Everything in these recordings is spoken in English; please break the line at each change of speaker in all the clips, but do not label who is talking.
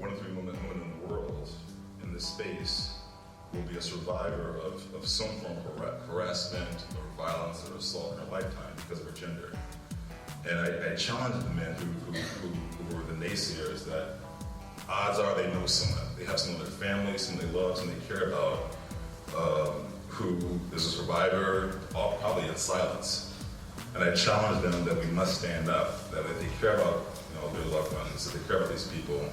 one in three women in the world in this space will be a survivor of some form of harassment or violence or assault in her lifetime because of her gender. And I challenge the men who were the naysayers that odds are they know someone. They have someone in their family, someone they love, someone they care about, who is a survivor, all probably in silence. And I challenge them that we must stand up, that if they care about their loved ones, if they care about these people,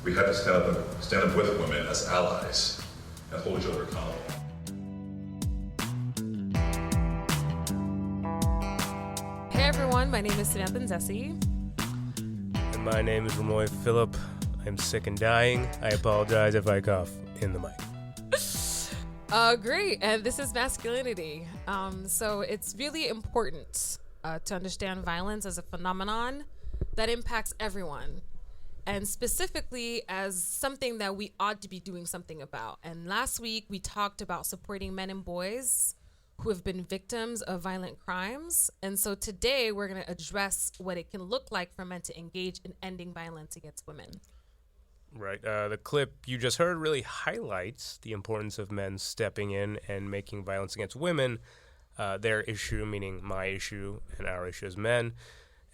we have to stand up with women as allies and hold each other accountable.
Hey everyone, my name is Samantha and
And my name is Remoy Phillip. I'm sick and dying. I apologize if I cough in the mic.
Great, and this is MASKulinity. So it's really important to understand violence as a phenomenon that impacts everyone, and specifically as something that we ought to be doing something about. And last week we talked about supporting men and boys who have been victims of violent crimes. And so today we're going to address what it can look like for men to engage in ending violence against women.
Right. The clip you just heard really highlights the importance of men stepping in and making violence against women their issue, meaning my issue and our issue as men,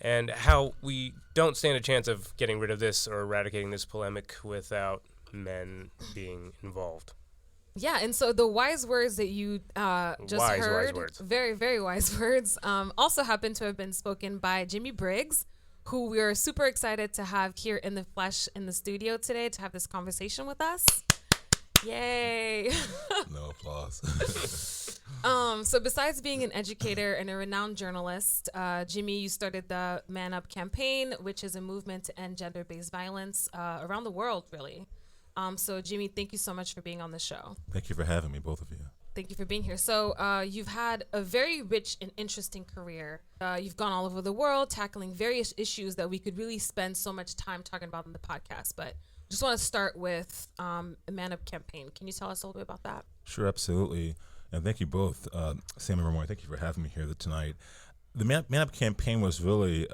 and how we don't stand a chance of getting rid of this or eradicating this polemic without men being involved.
Yeah, and so the wise words that you just heard,
wise words.
Very, very wise words, also happen to have been spoken by Jimmie Briggs, who we are super excited to have here in the flesh in the studio today to have this conversation with us. Yay.
No applause.
So besides being an educator and a renowned journalist, Jimmie, you started the Man Up campaign, which is a movement to end gender-based violence around the world, really. So Jimmie, thank you so much for being on the show.
Thank you for having me, both of you.
Thank you for being here. So you've had a very rich and interesting career. You've gone all over the world tackling various issues that we could really spend so much time talking about in the podcast. But just want to start with a Man Up campaign. Can you tell us a little bit about that?
Sure, absolutely. And thank you both, Sam and Remoy. Thank you for having me here tonight. The Man Up campaign was really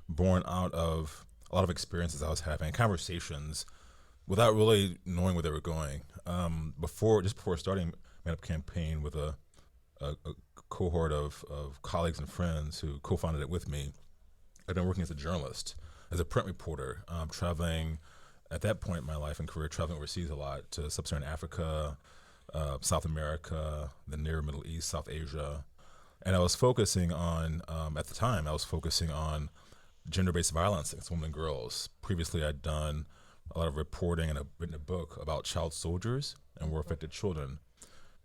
born out of a lot of experiences I was having, conversations, without really knowing where they were going. Before starting Man Up campaign with a cohort of colleagues and friends who co-founded it with me, I'd been working as a journalist, as a print reporter, traveling at that point in my life and career, traveling overseas a lot to sub-Saharan Africa, South America, the Near Middle East, South Asia. And I was focusing on, at the time, gender-based violence against women and girls. Previously, I'd done a lot of reporting and I've written a book about child soldiers and war-affected children.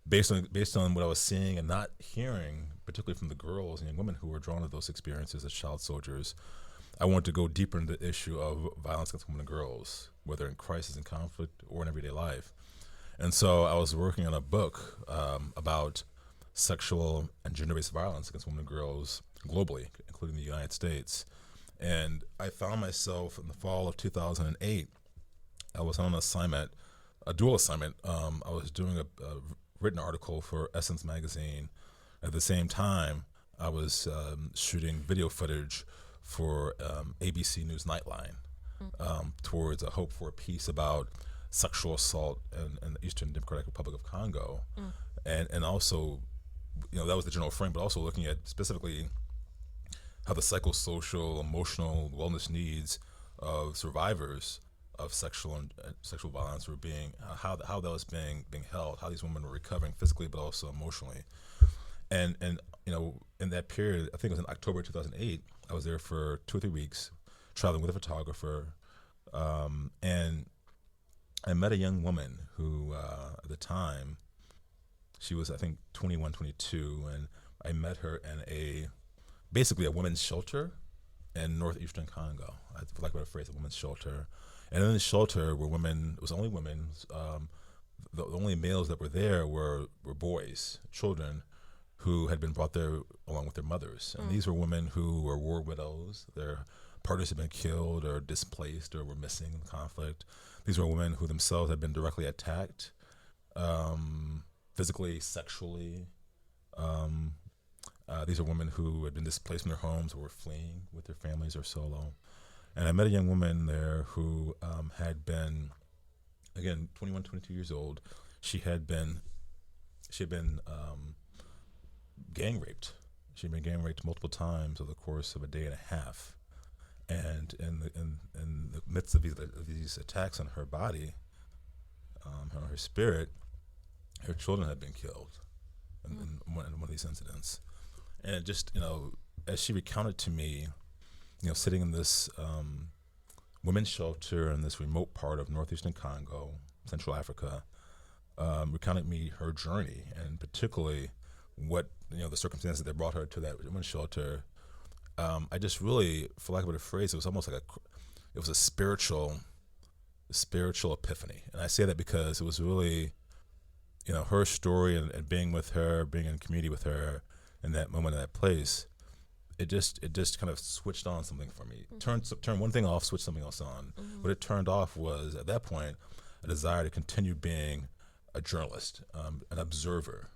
Based on what I was seeing and not hearing, particularly from the girls and young women who were drawn to those experiences as child soldiers, I wanted to go deeper into the issue of violence against women and girls, whether in crisis and conflict or in everyday life. And so I was working on a book about sexual and gender-based violence against women and girls globally, including the United States. And I found myself in the fall of 2008, I was on an assignment, a dual assignment. I was doing a written article for Essence magazine. At the same time, I was shooting video footage for ABC News Nightline towards a hope for a piece about sexual assault in the Eastern Democratic Republic of Congo. And also, that was the general frame, but also looking at specifically how the psychosocial, emotional wellness needs of survivors of sexual violence were being, how that was being held, how these women were recovering physically but also emotionally. And in that period, I think it was in October 2008, I was there for 2 or 3 weeks, traveling with a photographer, and I met a young woman who, at the time, she was, I think, 21, 22, and I met her in basically a women's shelter in northeastern Congo. I feel like what a phrase, a women's shelter. And in the shelter were women, it was only women, the only males that were there were boys, children, who had been brought there along with their mothers. And these were women who were war widows. Their partners had been killed or displaced or were missing in conflict. These were women who themselves had been directly attacked, physically, sexually. These are women who had been displaced from their homes or were fleeing with their families or solo. And I met a young woman there who had been, again, 21, 22 years old. She had been gang raped. She'd been gang raped multiple times over the course of a day and a half. And in the midst of these attacks on her body, on her spirit, her children had been killed in one of these incidents. And just, as she recounted to me, sitting in this women's shelter in this remote part of northeastern Congo, Central Africa, recounted me her journey, and particularly what, the circumstances that brought her to that women's shelter. I just really, for lack of a better phrase, it was almost like it was a spiritual epiphany. And I say that because it was really, her story and being with her, being in community with her in that moment, in that place, it just kind of switched on something for me. Turned one thing off, switched something else on. What it turned off was, at that point, a desire to continue being a journalist, an observer.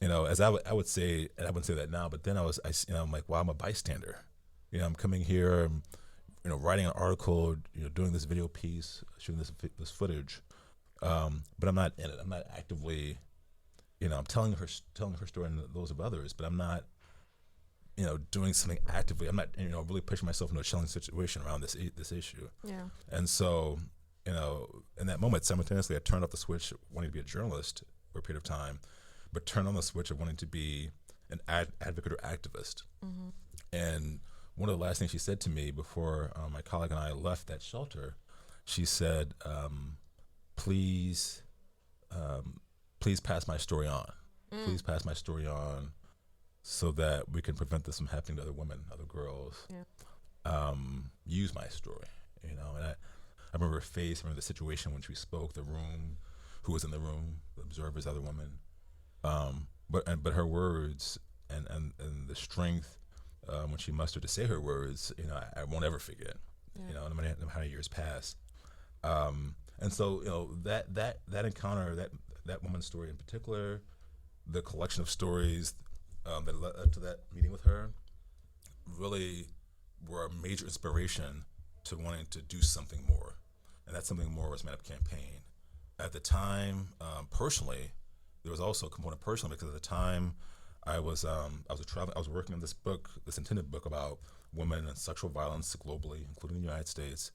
As I would say, and I wouldn't say that now, but then I'm like, wow, I'm a bystander. I'm coming here, writing an article, doing this video piece, shooting this footage, but I'm not in it. I'm not actively, I'm telling her story and those of others, but I'm not, doing something actively. I'm not, really pushing myself into a challenging situation around this issue.
Yeah.
And so, in that moment, simultaneously, I turned off the switch wanting to be a journalist for a period of time, but turned on the switch of wanting to be an advocate or activist. And one of the last things she said to me before my colleague and I left that shelter, she said, please pass my story on. Please pass my story on so that we can prevent this from happening to other women, other girls. Yeah. Use my story, And I remember her face, I remember the situation when she spoke, the room, who was in the room, the observers, other women. But her words and the strength when she mustered to say her words, I won't ever forget.
Yeah.
No matter how many years pass. And so that encounter, that woman's story in particular, the collection of stories that led up to that meeting with her, really were a major inspiration to wanting to do something more. And that something more was Man Up campaign. At the time, personally, there was also a component personally, because at the time I was working on this book, this intended book about women and sexual violence globally, including the United States.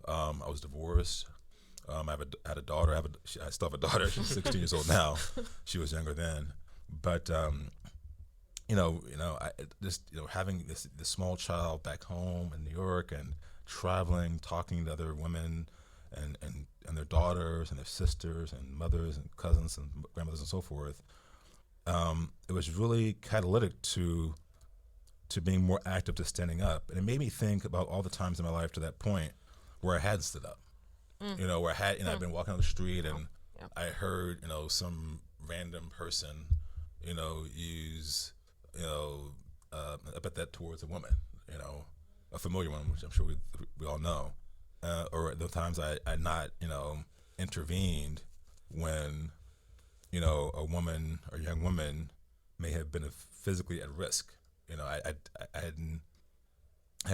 I was divorced. I had a daughter. I still have a daughter. She's 16 years old now. She was younger then. But having this small child back home in New York and traveling, talking to other women and their daughters and their sisters and mothers and cousins and grandmothers and so forth, it was really catalytic to being more active, to standing up. And it made me think about all the times in my life to that point where I had stood up, where I had, I've been walking on the street and I heard, some random person, use, epithet towards a woman, a familiar one, which I'm sure we all know. Or the times I not, intervened when, a woman or young woman may have been physically at risk. I hadn't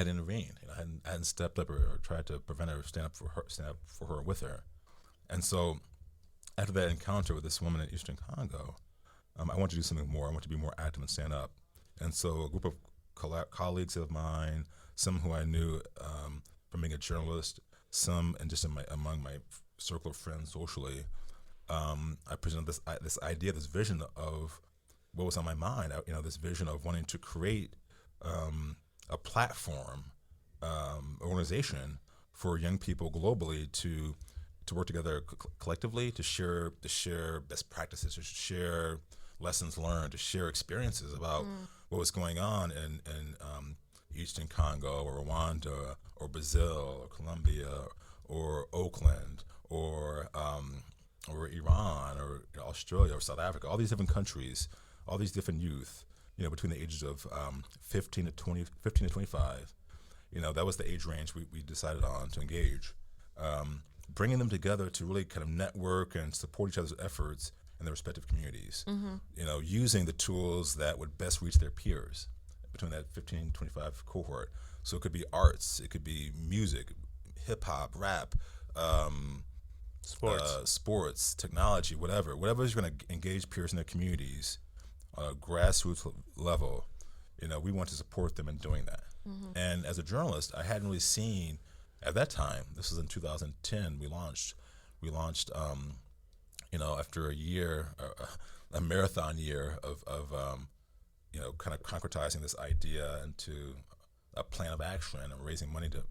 intervened. I hadn't stepped up or tried to prevent her, or stand up for her, with her. And so, after that encounter with this woman in Eastern Congo, I wanted to do something more. I wanted to be more active and stand up. And so, a group of colleagues of mine, some who I knew from being a journalist, some and just among my circle of friends socially, I presented this idea, this vision of what was on my mind. This vision of wanting to create a platform, organization for young people globally to work together collectively, to share best practices, to share lessons learned, to share experiences about what was going on in Eastern Congo or Rwanda or Brazil or Colombia or Oakland or Iran or Australia or South Africa, all these different countries, all these different youth, between the ages of 15 to 25, that was the age range we decided on to engage. Bringing them together to really kind of network and support each other's efforts in their respective communities, using the tools that would best reach their peers, between that 15, 25 cohort. So it could be arts, it could be music, hip hop, rap, sports, technology, whatever is going to engage peers in their communities on a grassroots level. We want to support them in doing that. And as a journalist, I hadn't really seen at that time. This was in 2010. We launched. After a year, a marathon year of kind of concretizing this idea into a plan of action and raising money to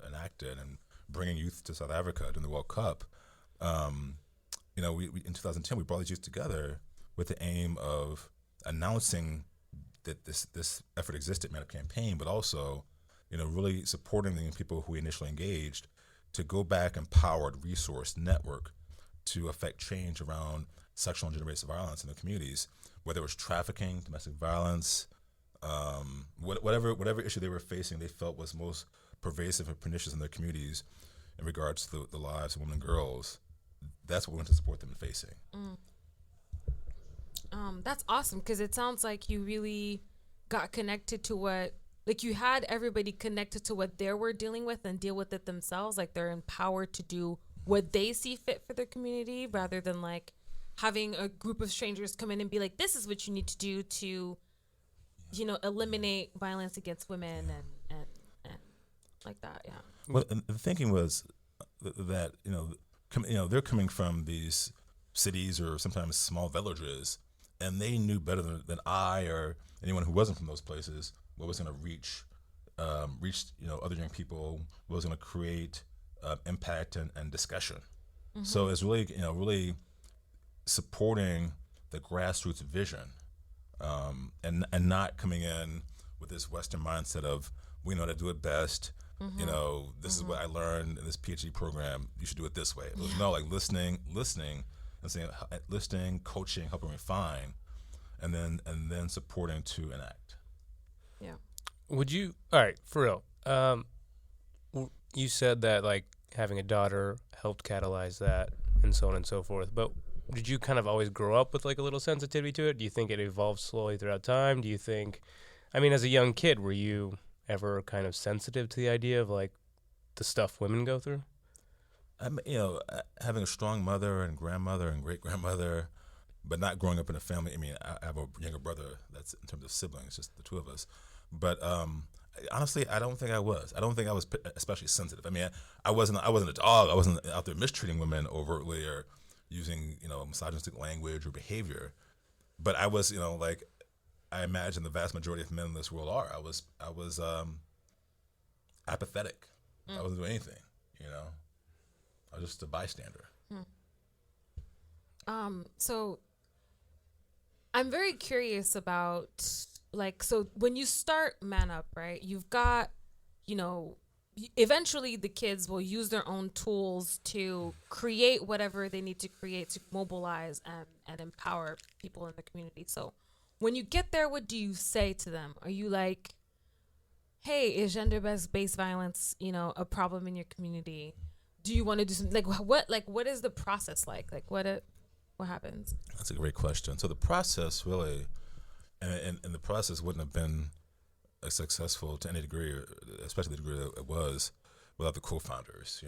enact it and bringing youth to South Africa during the World Cup. We in 2010 we brought these youth together with the aim of announcing that this effort existed, Man Up Campaign, but also really supporting the people who we initially engaged to go back empowered, resourced, network to affect change around sexual and gender-based violence in the communities, whether it was trafficking, domestic violence, whatever issue they were facing, they felt was most pervasive and pernicious in their communities in regards to the lives of women and girls. That's what we want to support them in facing.
That's awesome, because it sounds like you really got connected to you had everybody connected to what they were dealing with and deal with it themselves. Like they're empowered to do what they see fit for their community, rather than like having a group of strangers come in and be like, this is what you need to do to, eliminate violence against women and like that. Yeah.
Well, and the thinking was that, they're coming from these cities or sometimes small villages, and they knew better than I or anyone who wasn't from those places what was going to reach other young people, what was going to create impact and discussion. So it's really, really supporting the grassroots vision, and not coming in with this Western mindset of, we know how to do it best. This is what I learned in this PhD program. You should do it this way. It was like listening, and saying, listening, coaching, helping refine, and then supporting to enact.
Yeah.
Would you? All right, for real. You said that like having a daughter helped catalyze that, and so on and so forth. But did you kind of always grow up with like a little sensitivity to it? Do you think it evolved slowly throughout time? Do you think, as a young kid, were you ever kind of sensitive to the idea of like the stuff women go through?
Having a strong mother and grandmother and great grandmother, but not growing up in a family. I have a younger brother. That's in terms of siblings, just the two of us. But honestly, I don't think I was. I don't think I was especially sensitive. I wasn't a dog. I wasn't out there mistreating women overtly or using misogynistic language or behavior. But I was, I imagine the vast majority of men in this world are. I was apathetic. I wasn't doing anything. I was just a bystander.
So I'm very curious about so when you start Man Up, right, you've got, eventually the kids will use their own tools to create whatever they need to create to mobilize and empower people in the community. So when you get there, what do you say to them? Are you like, hey, is gender-based violence, a problem in your community? Do you want to do something? What is the process like? What happens?
That's a great question. So the process really, and the process wouldn't have been successful to any degree, especially the degree that it was, without the co-founders.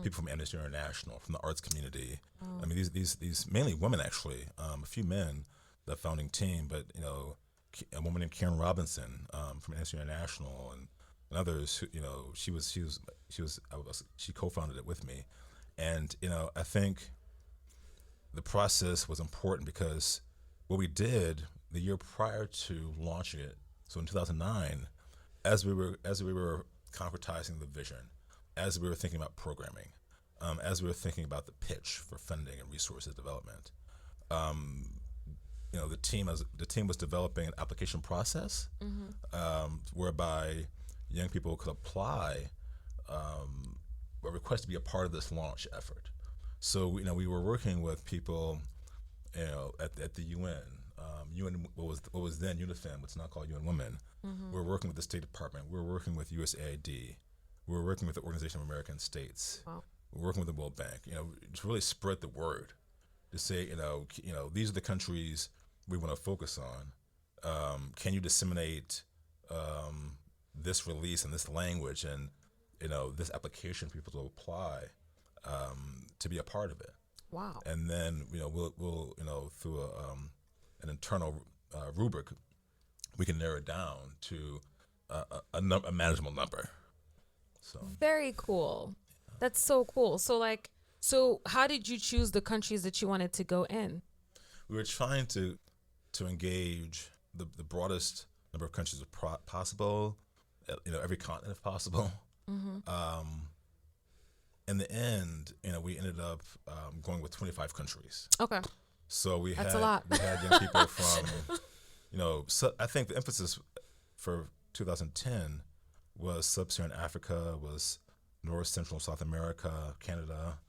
People from Amnesty International, from the arts community. These mainly women actually. A few men, the founding team, but a woman named Karen Robinson from Amnesty International and others. She co-founded it with me, and I think the process was important because what we did the year prior to launching it, so in 2009, as we were concretizing the vision, as we were thinking about programming, as we were thinking about the pitch for funding and resources development, the team was developing an application process whereby young people could apply a request to be a part of this launch effort. So we were working with people, at the UN. UN, what was then UNIFEM, what's now called UN Women. We were working with the State Department. We were working with USAID. We were working with the Organization of American States.
Wow.
We were working with the World Bank. To really spread the word, to say, these are the countries we want to focus on. can you disseminate this release and this language and this application for people to apply to be a part of it.
Wow.
And then we'll through an internal rubric, we can narrow it down to a manageable number. So
very cool. That's so cool. So how did you choose the countries that you wanted to go in?
We were trying to engage the broadest number of countries possible, every continent if possible. In the end, we ended up going with 25 countries.
Okay.
So
That's a lot.
we had young people from, so I think the emphasis for 2010 was Sub-Saharan Africa, was North, Central, and South America, Canada,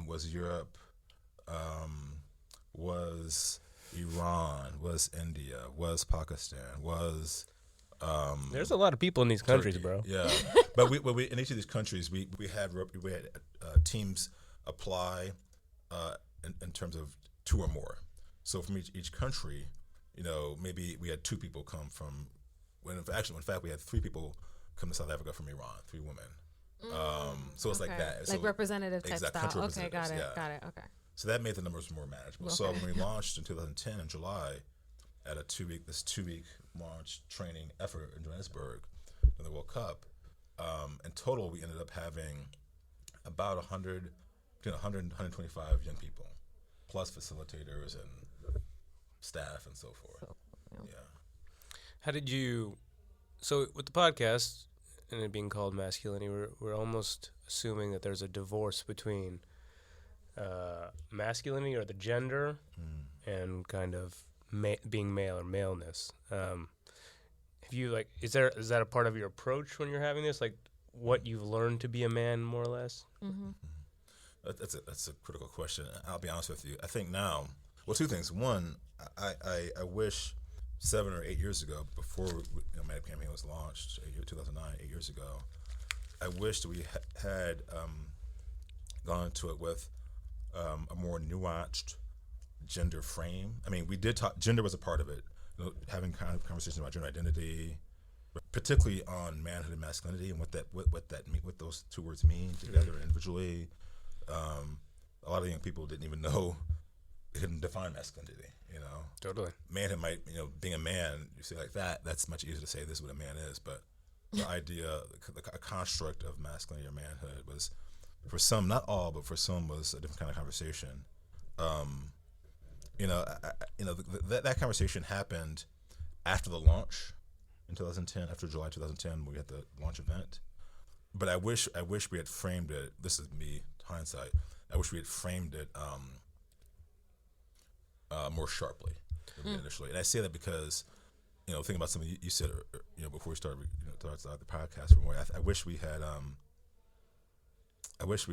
was Europe, was Iran, was India, was Pakistan, was
There's a lot of people in these countries,
Turkey.
bro.
Yeah, but we in each of these countries we had teams apply in terms of 2 or more. So from each country, maybe we had 2 people come from. In fact, we had 3 people come to South Africa from Iran, 3 women. So it's like that.
Like
So
representative type
exact
style.
country
Okay, got it.
representatives, yeah.
Got it. Okay.
So that made the numbers more manageable.
Okay.
So when we launched in 2010 in July, at a 2-week launch training effort in Johannesburg for the World Cup, in total we ended up having about between 100 and 125 young people, plus facilitators and staff and so forth. Yeah.
How did you? So with the podcast and it being called Masculinity, we're almost assuming that there's a divorce between masculinity or the gender and kind of being male or maleness. Have you is that a part of your approach when you're having this? Like what you've learned to be a man, more or less?
That's a critical question. I'll be honest with you. I think now, 2 things. One, I wish 7 or 8 years ago, before Manhood Campaign was launched, 2009, 8 years ago, I wished we had gone into it with a more nuanced gender frame. I mean, we did talk. Gender was a part of it. Having kind of conversations about gender identity, particularly on manhood and masculinity, and what those 2 words mean together individually. A lot of young people didn't even know they couldn't define masculinity.
Totally.
Manhood might, being a man, you say like that. That's much easier to say. This is what a man is, but the idea, a construct of masculinity or manhood was, for some, not all, but for some, was a different kind of conversation. That conversation happened after the launch in 2010, after July 2010, we had the launch event. But I wish we had framed it. This is me, hindsight. I wish we had framed it more sharply than initially. And I say that because, thinking about something you said, before we started, the podcast. I wish we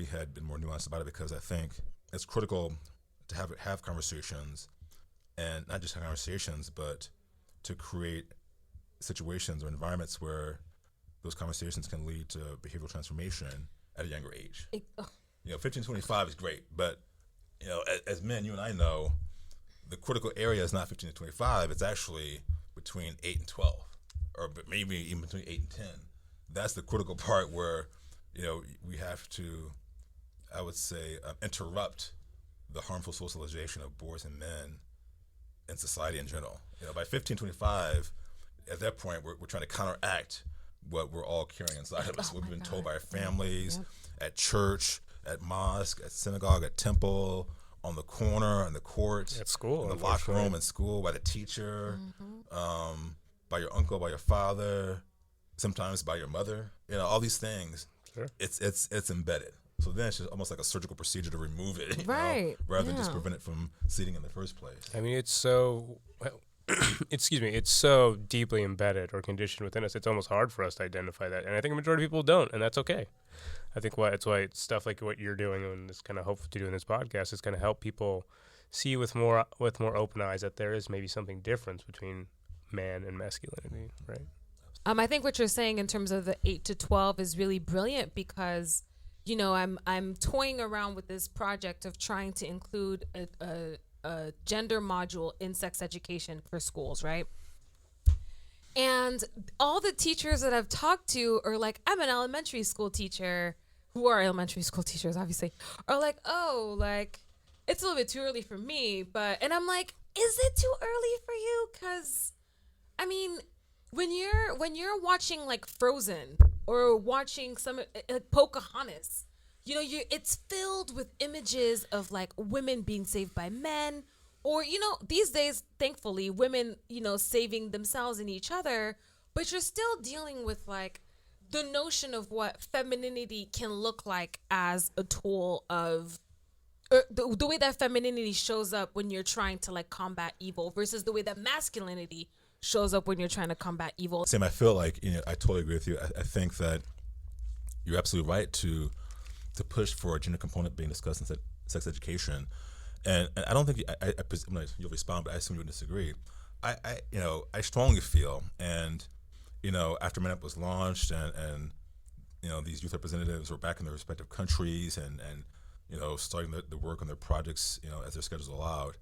had been more nuanced about it, because I think it's critical to have conversations, and not just have conversations, but to create situations or environments where those conversations can lead to behavioral transformation at a younger age. 15 to 25 is great, but as men, you and I know, the critical area is not 15 to 25. It's actually between 8 and 12, or maybe even between 8 and 10. That's the critical part where we have to, I would say, interrupt the harmful socialization of boys and men in society in general. By 15, 25, at that point, we're trying to counteract what we're all carrying inside of us, what we've been told by our families, at church, at mosque, at synagogue, at temple, on the corner, in the court,
at school,
in the locker room, in school, by the teacher, by your uncle, by your father, sometimes by your mother. All these things. Sure. It's embedded. So then it's just almost like a surgical procedure to remove it, rather than just prevent it from seeding in the first place.
I mean, it's so, it's so deeply embedded or conditioned within us. It's almost hard for us to identify that, and I think a majority of people don't, and that's okay. I think that's why stuff like what you're doing and this kind of hope to do in this podcast is going to help people see with more open eyes that there is maybe something different between man and masculinity, right?
I think what you're saying in terms of the 8 to 12 is really brilliant, because I'm toying around with this project of trying to include a gender module in sex education for schools, right? And all the teachers that I've talked to are like, I'm an elementary school teacher, who are elementary school teachers, obviously, are like, oh, like, it's a little bit too early for me. And I'm like, is it too early for you? Because, I mean, when you're watching like Frozen or watching some like Pocahontas, you know, it's filled with images of like women being saved by men, or, you know, these days, thankfully, women, you know, saving themselves and each other, but you're still dealing with like the notion of what femininity can look like as a tool of, or the way that femininity shows up when you're trying to like combat evil versus the way that masculinity shows up when you're trying to combat evil.
Sam, I feel like, you know, I totally agree with you. I think that you're absolutely right to push for a gender component being discussed in sex education. And I don't think you'll respond, but I assume you would disagree. I strongly feel, and, you know, after MANHood was launched and you know, these youth representatives were back in their respective countries and you know, starting the work on their projects, you know, as their schedules allowed,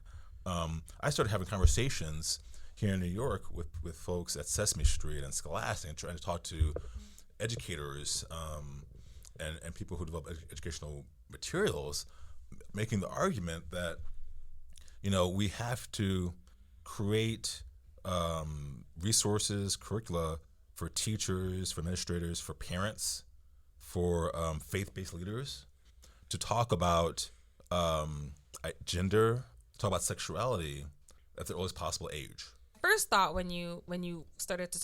I started having conversations here in New York with folks at Sesame Street and Scholastic, and trying to talk to educators and people who develop educational materials, making the argument that, you know, we have to create resources, curricula for teachers, for administrators, for parents, for faith-based leaders, to talk about gender, talk about sexuality at the earliest possible age.
First thought when you started to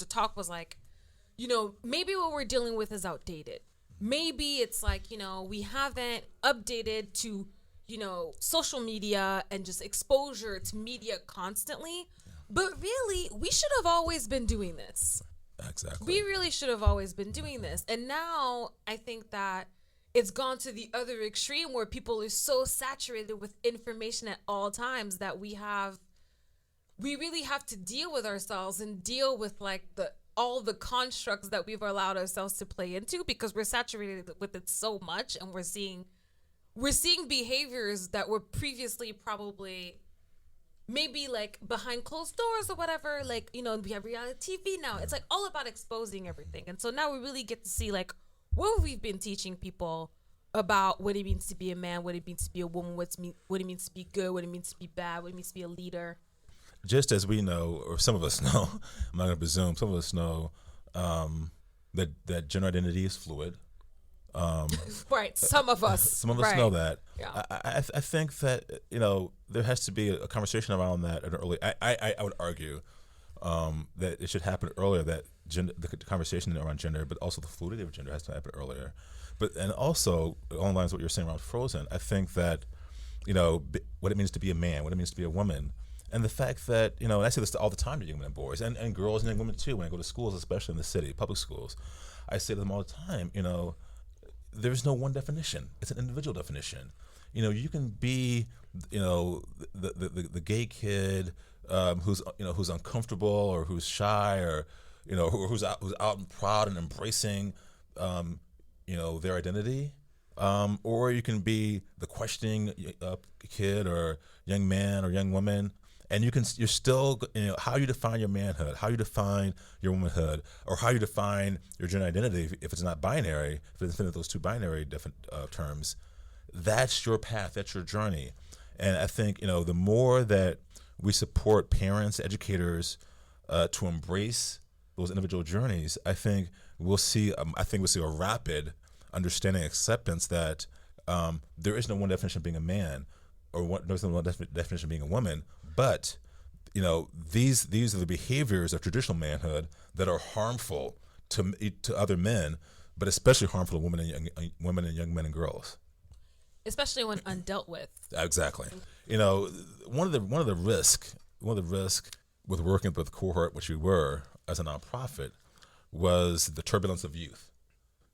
talk was like, you know, maybe what we're dealing with is outdated. Maybe it's like, you know, we haven't updated to, you know, social media and just exposure to media constantly. But really, we should have always been doing this.
Exactly.
We really should have always been doing this. And now I think that it's gone to the other extreme where people are so saturated with information at all times that we really have to deal with ourselves and deal with like all the constructs that we've allowed ourselves to play into, because we're saturated with it so much, and we're seeing behaviors that were previously probably maybe like behind closed doors or whatever. Like, you know, we have reality TV now. It's like all about exposing everything. And so now we really get to see like what we've been teaching people about what it means to be a man, what it means to be a woman, what it means to be good, what it means to be bad, what it means to be a leader.
Just as we know, or some of us know, I'm not going to presume, some of us know that gender identity is fluid.
Right, some of us.
Some of us
right.
know that.
Yeah.
I think that, you know, there has to be a conversation around that at an early. I would argue that it should happen earlier. That the conversation around gender, but also the fluidity of gender, has to happen earlier. And also along the lines of what you're saying around Frozen, I think that, you know, what it means to be a man, what it means to be a woman. And the fact that, you know, and I say this all the time to young men and boys, and girls and young women too, when I go to schools, especially in the city, public schools, I say to them all the time, you know, there's no one definition. It's an individual definition. You know, you can be, you know, the gay kid who's uncomfortable or who's shy, or, you know, who's out and proud and embracing, you know, their identity. Or you can be the questioning kid or young man or young woman, and you're still, you know, how you define your manhood, how you define your womanhood, or how you define your gender identity, if it's not binary, if it's in those two binary different terms, that's your path, that's your journey. And I think, you know, the more that we support parents, educators to embrace those individual journeys, I think we'll see a rapid understanding, acceptance that there is no one definition of being a man, or there's no one definition of being a woman. But, you know, these are the behaviors of traditional manhood that are harmful to other men, but especially harmful to women and young men and girls,
especially when undealt with.
Exactly. You know, one of the risks with working with Cohort, which we were as a nonprofit, was the turbulence of youth.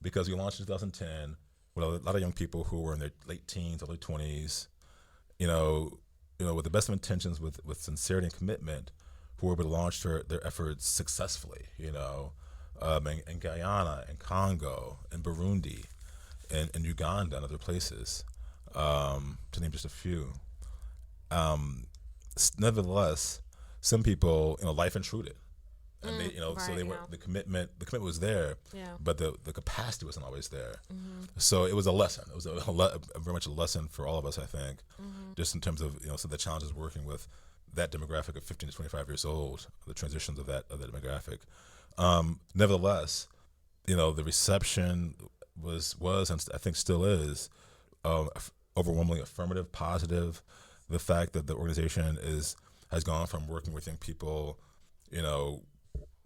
Because we launched in 2010 with a lot of young people who were in their late teens, early 20s, you know, with the best of intentions, with sincerity and commitment, who were able to launch their efforts successfully, you know, in Guyana, in Congo, in Burundi, in Uganda, and other places, to name just a few. Nevertheless, some people, you know, life intruded. and they, so
right,
they were
yeah.
the commitment was there,
Yeah.
but the capacity wasn't always there. So it was a lesson. It was very much a lesson for all of us, I think, just in terms of so the challenges working with that demographic of 15 to 25 years old, the transitions of that demographic. Nevertheless, the reception was and I think still is overwhelmingly affirmative, positive. The fact that the organization has gone from working with young people,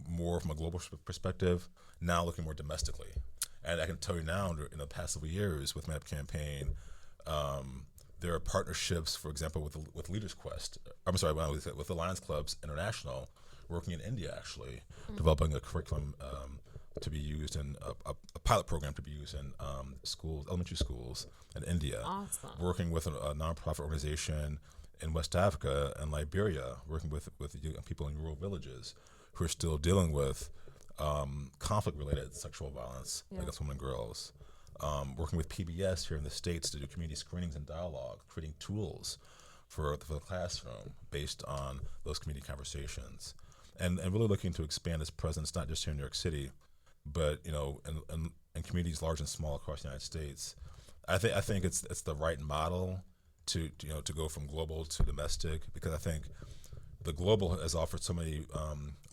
more from a global perspective, now looking more domestically. And I can tell you now, in the past several years with Man Up Campaign, there are partnerships, for example, with Leaders Quest. I'm sorry, with the Lions Clubs International, working in India actually, developing a curriculum to be used in a pilot program to be used in schools, elementary schools in India.
Awesome.
Working with a nonprofit organization in West Africa and Liberia, working with young people in rural villages who are still dealing with conflict-related sexual violence against women and girls. Working with PBS here in the States to do community screenings and dialogue, creating tools for the classroom based on those community conversations, and really looking to expand its presence not just here in New York City, but in communities large and small across the United States. I think it's the right model to go from global to domestic, because I think the global has offered so many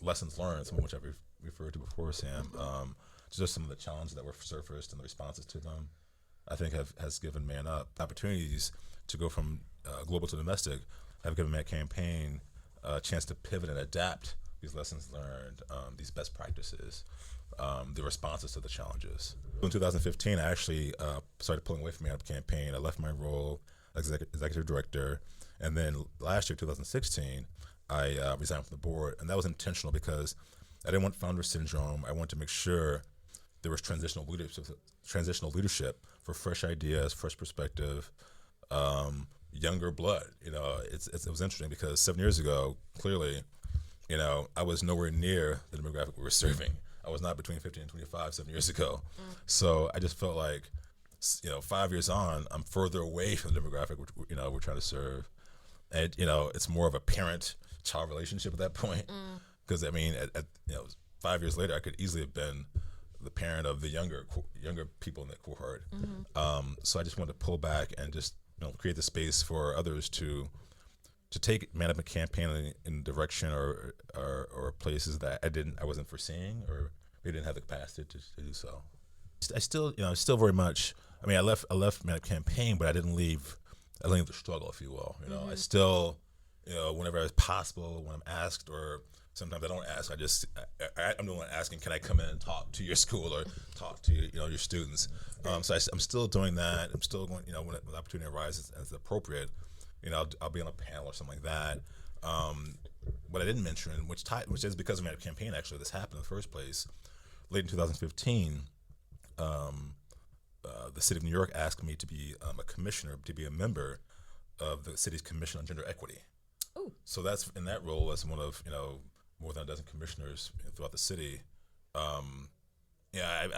lessons learned, some of which I've referred to before, Sam. Just some of the challenges that were surfaced and the responses to them, I think has given Man Up opportunities to go from global to domestic, have given Man Campaign a chance to pivot and adapt these lessons learned, these best practices, the responses to the challenges. In 2015, I actually started pulling away from Man Up Campaign. I left my role as executive director, and then last year, 2016, I resigned from the board, and that was intentional because I didn't want founder syndrome. I wanted to make sure there was transitional leadership for fresh ideas, fresh perspective, younger blood. It was interesting because 7 years ago, clearly, I was nowhere near the demographic we were serving. I was not between 15 and 25 7 years ago. So I just felt like, 5 years on, I'm further away from the demographic we're trying to serve. And, it's more of a parent-child relationship at that point. Because, at 5 years later, I could easily have been the parent of the younger people in that cohort. So I just wanted to pull back and just create the space for others to take Man Up Campaign in direction or places that I wasn't foreseeing, or they didn't have the capacity to do so. I still very much. I left Man Up Campaign, but I didn't leave the struggle, if you will. I still, whenever it's possible, when I'm asked, or sometimes I don't ask, I'm the one asking, can I come in and talk to your school or talk to your students? So I'm still doing that. I'm still going, when the opportunity arises as appropriate, I'll be on a panel or something like that. What I didn't mention, which is because of my campaign, actually, this happened in the first place. Late in 2015, the city of New York asked me to be a commissioner, to be a member of the city's Commission on Gender Equity.
Ooh. So
that's in that role as one of more than a dozen commissioners throughout the city. I'm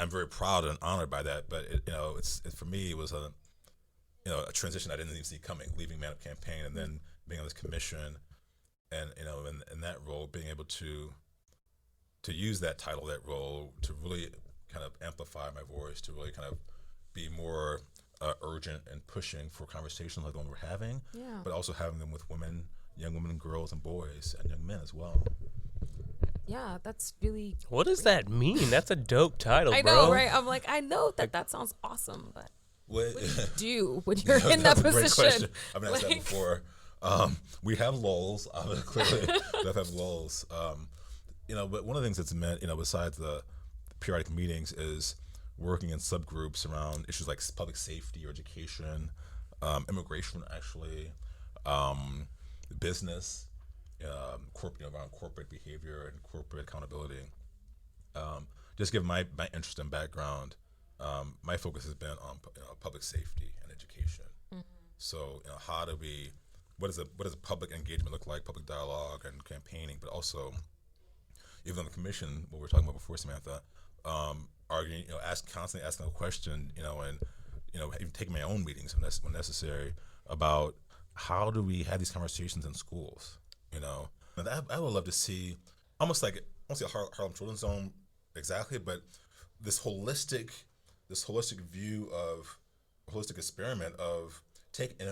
very proud and honored by that. But for me, it was a transition I didn't even see coming. Leaving Man Up Campaign and then being on this commission, and in that role, being able to use that title, that role, to really kind of amplify my voice, to really kind of be more urgent and pushing for conversations like the one we're having, but also having them with women, young women, girls, and boys, and young men as well.
Yeah, that's really.
What does that mean? That's a dope title,
I
bro.
know, right? I'm like, I know that sounds awesome, but what do you do when you're in that position?
Great question. I've been asked that before. We have lulls. Clearly, we have lulls. But one of the things that's meant, besides the periodic meetings, is working in subgroups around issues like public safety or education, immigration, actually, business, around corporate behavior and corporate accountability. Just given my interest and background, my focus has been on public safety and education. So what does a public engagement look like, public dialogue and campaigning, but also even on the commission, what we were talking about before, Samantha, arguing, constantly asking a question, and even taking my own meetings when necessary about how do we have these conversations in schools, And I would love to see almost like won't say a Harlem Children's Home exactly, but this holistic view of holistic experiment of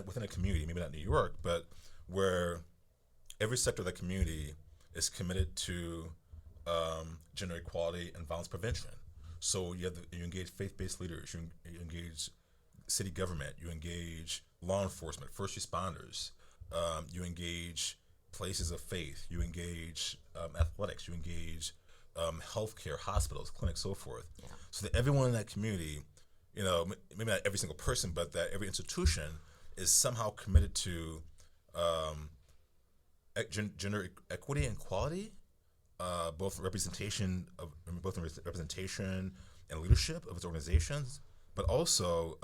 within a community, maybe not New York, but where every sector of the community is committed to gender equality and violence prevention. So you engage faith-based leaders, you engage city government, you engage law enforcement, first responders, you engage places of faith, you engage athletics, you engage healthcare, hospitals, clinics, so forth.
Yeah.
So that everyone in that community, maybe not every single person, but that every institution is somehow committed to gender equity and equality, both representation and leadership of its organizations, but also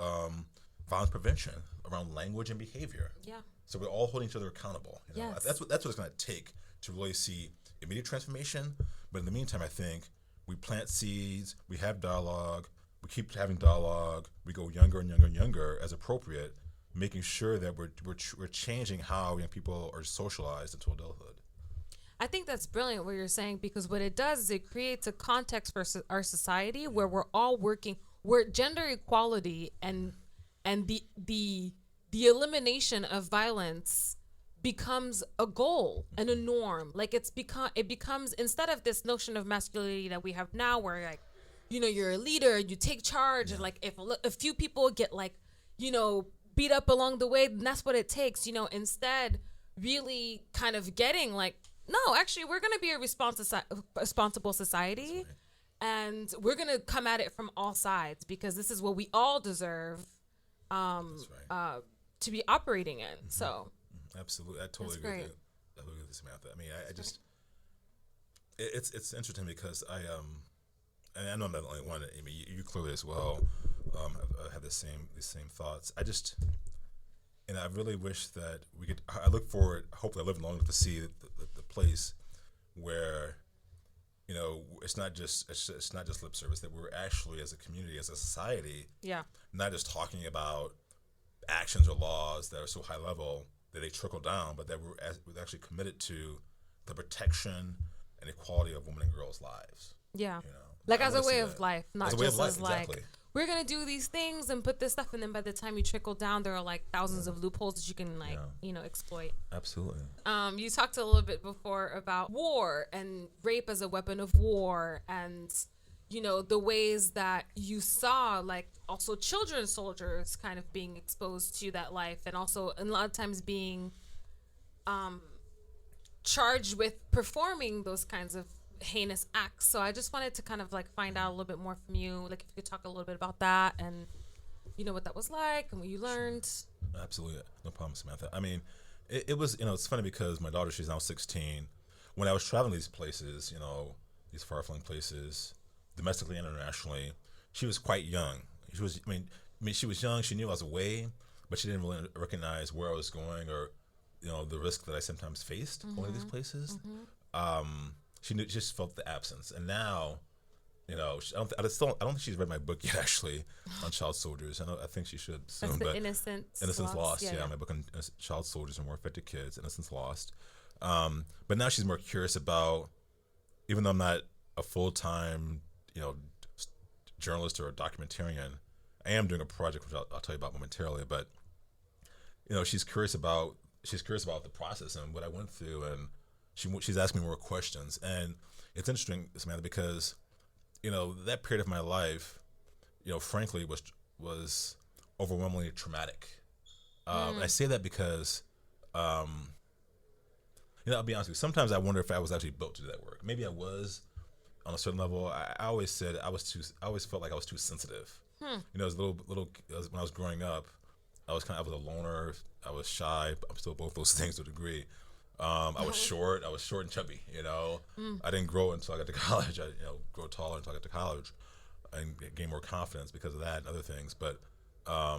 violence prevention around language and behavior.
Yeah.
So we're all holding each other accountable.
Yes.
That's what it's going to take to really see immediate transformation. But in the meantime, I think we plant seeds, we have dialogue, we keep having dialogue, we go younger and younger and younger as appropriate, making sure that we're changing how young people are socialized into adulthood.
I think that's brilliant what you're saying, because what it does is it creates a context for our society where we're all working, where gender equality and the elimination of violence becomes a goal and a norm. Like it becomes, instead of this notion of masculinity that we have now, where like, you're a leader, you take charge, and like if a few people get like, beat up along the way, then that's what it takes. Instead, really kind of getting like, no, actually, we're going to be a responsible society, and we're going to come at it from all sides, because this is what we all deserve to be operating in. Mm-hmm. So,
absolutely, I totally agree with you. I agree with you, Samantha. I mean, I just, it's interesting because and I know I'm not the only one. I mean, you clearly as well have the same thoughts. I really wish that we could. I look forward. Hopefully, I live long enough to see the place where, it's not just lip service. That we're actually, as a community, as a society, not just talking about actions or laws that are so high level that they trickle down, but that we're actually committed to the protection and equality of women and girls' lives.
Yeah, like as a way of life, not just as like.
Exactly.
We're going to do these things and put this stuff, and then by the time you trickle down, there are like thousands of loopholes that you can exploit.
Absolutely.
You talked a little bit before about war and rape as a weapon of war, and the ways that you saw like also children soldiers kind of being exposed to that life, and also a lot of times being charged with performing those kinds of heinous acts. So I just wanted to kind of like find out a little bit more from you, like if you could talk a little bit about that and what that was like and what you learned.
Absolutely, no problem, Samantha. I mean, it was it's funny because my daughter, she's now 16. When I was traveling these places, these far-flung places, domestically and internationally, she was quite young. She was, she was young. She knew I was away, but she didn't really recognize where I was going or the risk that I sometimes faced going to these places. She just felt the absence, and now, I don't think she's read my book yet. Actually, on child soldiers, I think she should soon.
That's
but
Innocence
Lost. Yeah, my book on child soldiers and war affected kids, Innocence Lost. But now she's more curious about, even though I'm not a full-time, journalist or a documentarian, I am doing a project which I'll tell you about momentarily. But she's curious about the process and what I went through, and she's asking me more questions. And it's interesting, Samantha, because that period of my life, frankly, was overwhelmingly traumatic. And I say that because, I'll be honest with you. Sometimes I wonder if I was actually built to do that work. Maybe I was on a certain level. I always said I always felt like I was too sensitive. As a little when I was growing up, I was a loner. I was shy. I'm still both those things to a degree. I was short and chubby, I didn't grow until I got to college. I, grow taller until I got to college and gain more confidence because of that and other things. But, for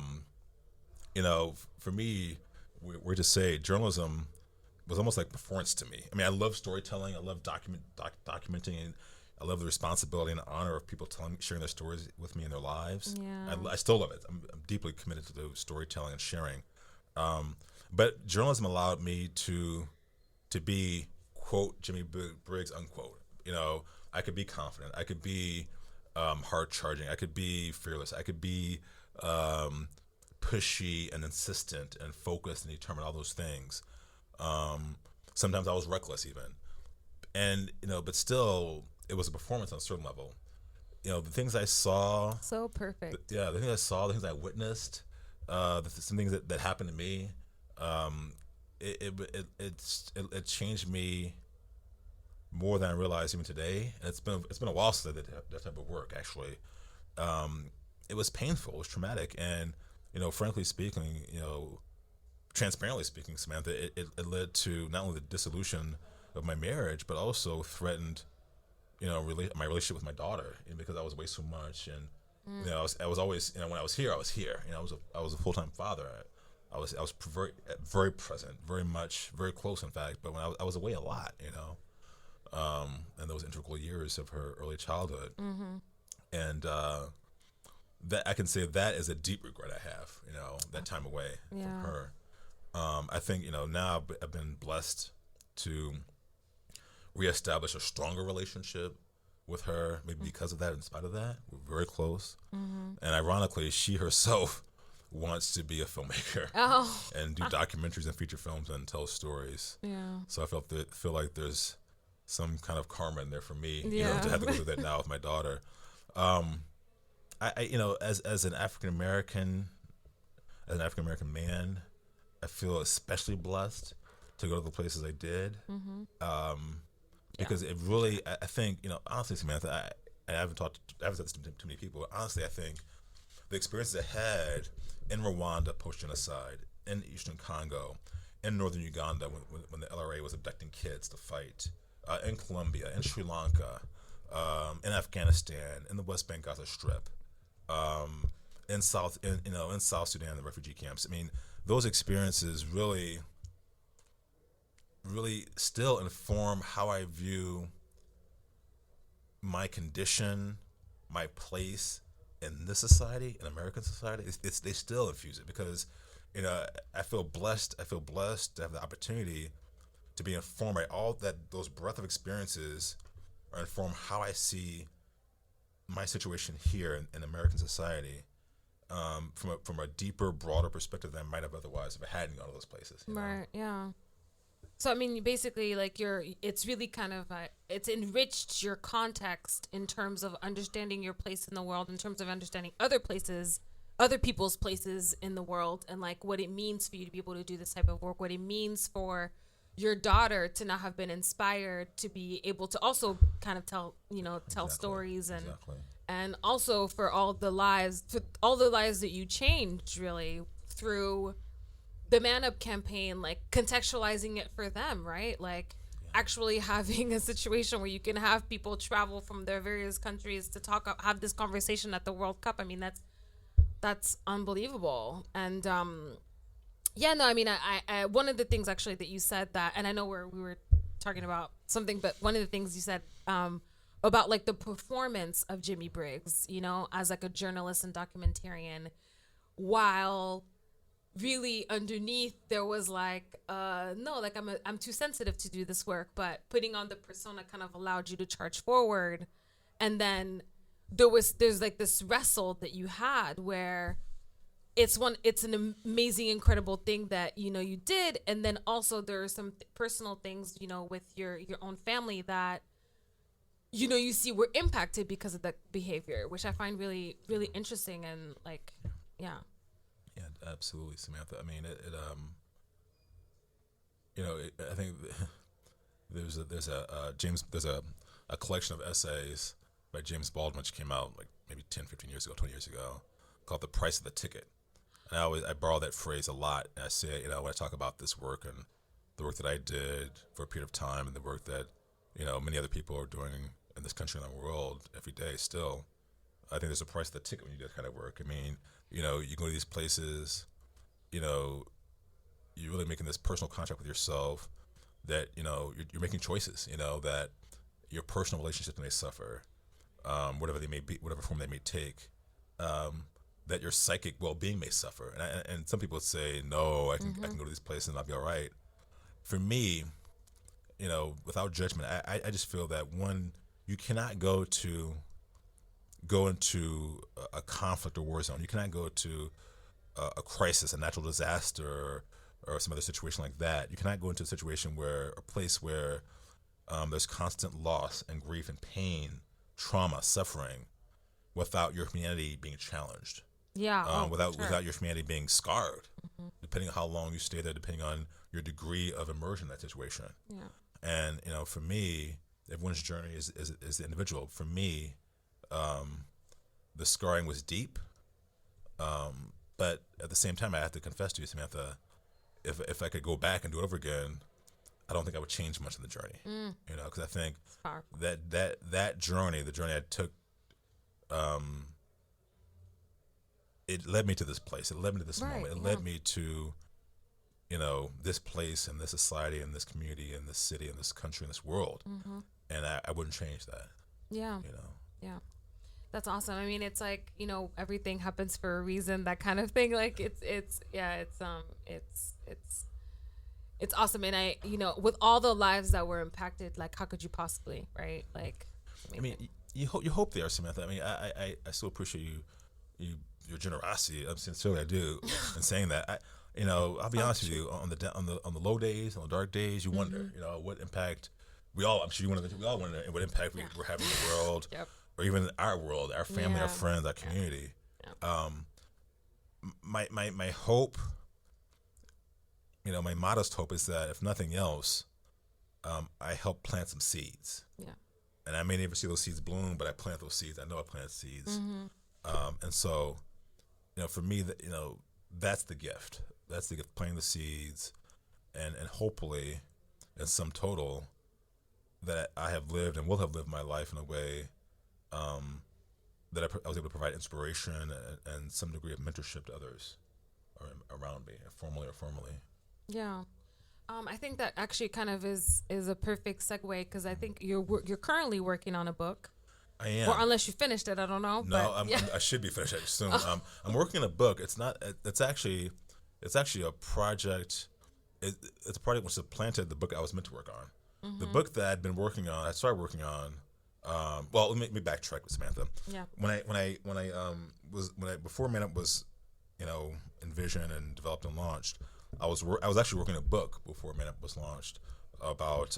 me, we're to say journalism was almost like performance to me. I mean, I love storytelling. I love documenting, and I love the responsibility and honor of people sharing their stories with me in their lives.
Yeah.
I still love it. I'm deeply committed to the storytelling and sharing. But journalism allowed me to be, quote, Jimmie Briggs, unquote. I could be confident. I could be hard charging. I could be fearless. I could be pushy and insistent and focused and determined. All those things. Sometimes I was reckless even, and but still, it was a performance on a certain level. The things I saw.
So perfect.
The things I saw, the things I witnessed, some things that happened to me. It changed me more than I realized even today. And it's been a while since I did that type of work. Actually, it was painful. It was traumatic, and frankly speaking, transparently speaking, Samantha, it led to not only the dissolution of my marriage, but also threatened, my relationship with my daughter, because I was away so much, and I was always, when I was here, I was here. I was a full-time father. I was very, very present, very much, very close, in fact. But when I was away a lot, and those integral years of her early childhood, and that I can say that is a deep regret I have. That time away from her. I think now I've been blessed to reestablish a stronger relationship with her, maybe because of that, in spite of that. We're very close. And ironically, she herself wants to be a filmmaker and do documentaries and feature films and tell stories. So I feel like there's some kind of karma in there for me, to have to go through that now with my daughter. As an African American man, I feel especially blessed to go to the places I did. Because it really, I think, honestly, Samantha, I haven't said this to too many people, but honestly, I think the experiences I had in Rwanda post-genocide, in Eastern Congo, in Northern Uganda when the LRA was abducting kids to fight, in Colombia, in Sri Lanka, in Afghanistan, in the West Bank Gaza Strip, in South Sudan, the refugee camps. I mean, those experiences really still inform how I view my condition, my place in this society, in American society. They still infuse it because, I feel blessed. I feel blessed to have the opportunity to be informed by all that. Those breadth of experiences are inform how I see my situation here in American society, from a deeper, broader perspective than I might have otherwise if I hadn't gone to those places.
Right. Yeah. So I mean, basically, like it's really kind of it's enriched your context in terms of understanding your place in the world, in terms of understanding other people's places in the world, and like what it means for you to be able to do this type of work, what it means for your daughter to not have been inspired to be able to also kind of tell stories, and also for all the lives that you changed really through the Man Up campaign, like contextualizing it for them, right? Like actually having a situation where you can have people travel from their various countries to have this conversation at the World Cup. I mean, that's unbelievable. And I mean, I one of the things actually that you said that, and I know we were talking about something, but one of the things you said about like the performance of Jimmie Briggs, as like a journalist and documentarian, while really underneath there was like no, like I'm too sensitive to do this work, but putting on the persona kind of allowed you to charge forward. And then there's like this wrestle that you had where it's an amazing, incredible thing that you did, and then also there are some personal things with your own family that you see were impacted because of that behavior, which I find really, really interesting. And like yeah,
absolutely, Samantha. I mean, I think there's a collection of essays by James Baldwin, which came out like maybe 10, 15 years ago, 20 years ago, called "The Price of the Ticket." And I borrow that phrase a lot. And I say, when I talk about this work and the work that I did for a period of time, and the work that many other people are doing in this country and the world every day still, I think there's a price of the ticket when you do that kind of work. I mean, you go to these places, you're really making this personal contract with yourself that, you're making choices, that your personal relationships may suffer, whatever they may be, whatever form they may take, that your psychic well-being may suffer. And some people would say, no, I can go to these places and I'll be all right. For me, without judgment, I just feel that one, you cannot go into a conflict or war zone. You cannot go to a crisis, a natural disaster, or some other situation like that. You cannot go into a place where there's constant loss and grief and pain, trauma, suffering, without your humanity being challenged.
Yeah.
Without your humanity being scarred, depending on how long you stay there, depending on your degree of immersion in that situation.
Yeah.
And for me, everyone's journey is the individual. For me, the scarring was deep, but at the same time, I have to confess to you, Samantha, if I could go back and do it over again, I don't think I would change much in the journey. Because I think that journey, the journey I took, it led me to this place. It led me to this moment. It led me to, this place and this society and this community and this city and this country and this world. And I wouldn't change that.
Yeah. Yeah. That's awesome. I mean, it's like, everything happens for a reason, that kind of thing. Like it's awesome. And I, with all the lives that were impacted, like, how could you possibly, right? Like,
I mean, you hope there, Samantha. I mean, I still appreciate your generosity. Sincerely, I do. In saying that, I'll be honest with you. On the low days, on the dark days, you wonder, what impact we all wonder what impact we're having in the world, or even our world, our family, our friends, our community. My hope, my modest hope is that if nothing else, I help plant some seeds. Yeah. And I may never see those seeds bloom, but I plant those seeds. I know I plant seeds. And so, for me, that's the gift. That's the gift, planting the seeds, and hopefully, in sum total, that I have lived and will have lived my life in a way that I was able to provide inspiration and some degree of mentorship to others around me, formally or formally.
Yeah. I think that actually kind of is a perfect segue, because I think you're currently working on a book.
I am.
Or unless you finished it, I don't know.
No, I should be finished soon. I'm working on a book. It's actually a project. It's a project which supplanted the book I was meant to work on. The book that I'd been working on, I started working on. Well, let me backtrack, Samantha. Yeah. Before Man Up was, envisioned and developed and launched, I was actually working on a book before Man Up was launched about,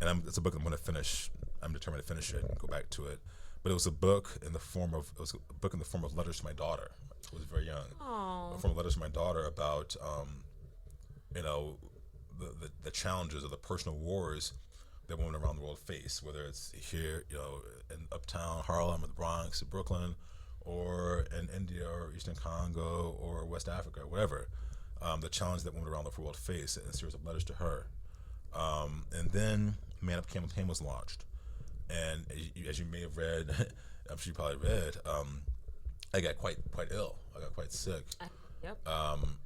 it's a book I'm going to finish. I'm determined to finish it and go back to it. But it was a book in the form of letters to my daughter. I was very young.
Aww.
A form of letters to my daughter about, the challenges of the personal wars that women around the world face, whether it's here, in uptown Harlem or the Bronx or Brooklyn, or in India or Eastern Congo or West Africa, or whatever. The challenge that women around the world face, and a series of letters to her. And then Man Up Campaign was launched. And as you may have read, I'm sure you probably read, I got quite ill. I got quite sick.
Yep.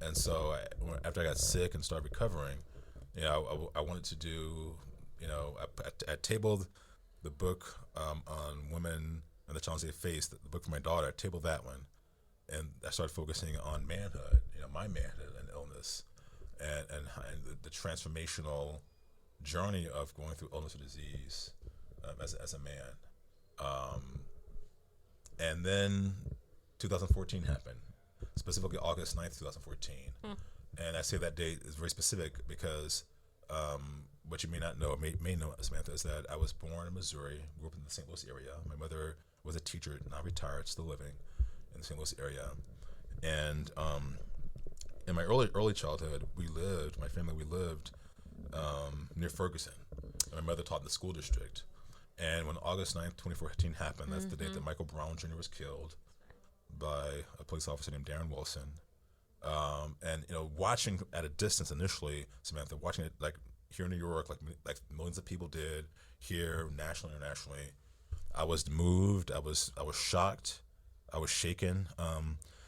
And so after I got sick and started recovering, I wanted to do, I tabled the book on women and the challenges they faced, the book for my daughter. I tabled that one, and I started focusing on manhood, my manhood and illness, and the transformational journey of going through illness or disease as a man. And then 2014 happened, specifically August 9th, 2014. And I say that date is very specific because what you may not know, may know, Samantha, is that I was born in Missouri, grew up in the St. Louis area. My mother was a teacher, now retired, still living in the St. Louis area. And in my early childhood, my family lived near Ferguson. And my mother taught in the school district. And when August 9th, 2014 happened, that's the date that Michael Brown Jr. was killed by a police officer named Darren Wilson. And watching at a distance initially, Samantha, watching it like here in New York, like millions of people did here, nationally, internationally, I was moved. I was shocked. I was shaken.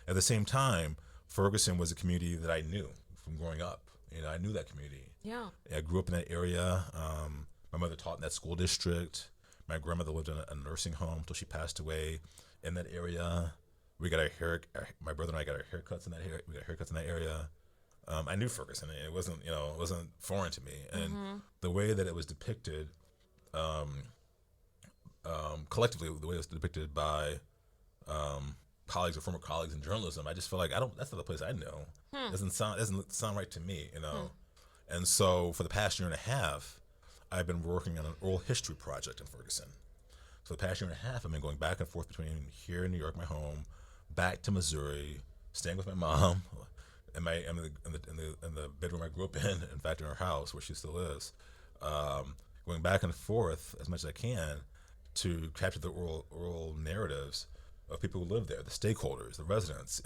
At the same time, Ferguson was a community that I knew from growing up. I knew that community.
Yeah.
I grew up in that area. My mother taught in that school district. My grandmother lived in a nursing home until she passed away in that area. We got my brother and I got our haircuts in that area. We got haircuts in that area. I knew Ferguson. It wasn't, it wasn't foreign to me. And the way that it was depicted, collectively, the way it was depicted by colleagues or former colleagues in journalism, I just feel like that's not the place I know. Doesn't sound right to me, And so for the past year and a half, I've been working on an oral history project in Ferguson. So the past year and a half, I've been going back and forth between here in New York, my home, back to Missouri, staying with my mom, in the bedroom I grew up in fact, in her house where she still is, going back and forth as much as I can to capture the oral narratives of people who live there, the stakeholders, the residents,